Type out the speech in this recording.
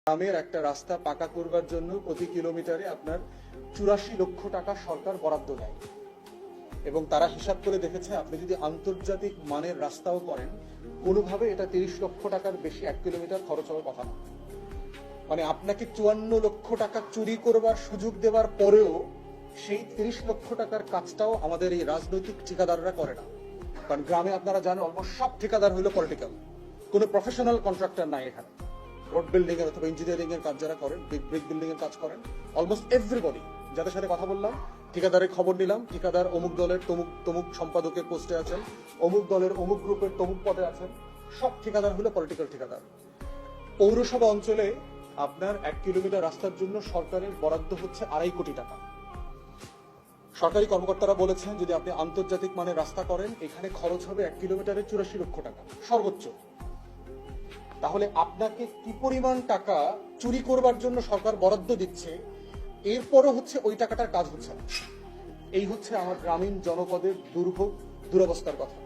গ্রামের একটা রাস্তা পাকা করবার জন্য প্রতি কিলোমিটারে আপনার 84 লক্ষ টাকা সরকার বরাদ্দ দেয় এবং তারা হিসাব করে দেখেছে আপনি যদি আন্তর্জাতিক মানের রাস্তাও করেন কোনোভাবে এটা 30 লক্ষ টাকার বেশি 1 কিলোমিটার খরচ হওয়ার কথা না। মানে আপনাকে 54 লক্ষ টাকা চুরি করবার সুযোগ দেওয়ার পরেও সেই 30 লক্ষ টাকার কাজটাও আমাদের এই রাজনৈতিক ঠিকাদাররা করে না। কারণ গ্রামে আপনারা জানেন অলমোস্ট সব ঠিকাদার হলো পলিটিক্যাল, কোনো প্রফেশনাল কন্ট্রাক্টর নাই এখানে। রোড বিল্ডিং এর অথবা ইঞ্জিনিয়ারিং এর কাজ যারা করেন, ব্রিক বিল্ডিং এর কাজ করেন, অলমোস্ট এভরিবডি যাদের সাথে কথা বললাম, ঠিকাদারের খবর নিলাম, ঠিকাদার অমুক দলের তমুক সম্পাদকের পোস্টে আছেন, অমুক দলের অমুক গ্রুপের তমুক পদে আছেন, সব ঠিকাদার হলো পলিটিক্যাল ঠিকাদার। পৌরসভা অঞ্চলে আপনার 1 কিলোমিটার রাস্তার জন্য সরকারের বরাদ্দ হচ্ছে 2.5 কোটি টাকা। সরকারি কর্মকর্তারা বলেছেন যদি আপনি আন্তর্জাতিক মানের রাস্তা করেন এখানে খরচ হবে 1 কিলোমিটারে 84 লক্ষ টাকা সর্বোচ্চ। তাহলে আপনাকে কি পরিমাণ টাকা চুরি করবার জন্য সরকার বরাদ্দ দিচ্ছে, এরপরও হচ্ছে ওই টাকাটার কাজ হচ্ছে না। এই হচ্ছে আমার গ্রামীণ জনপদের দুর্ভোগ দুরবস্থার কথা।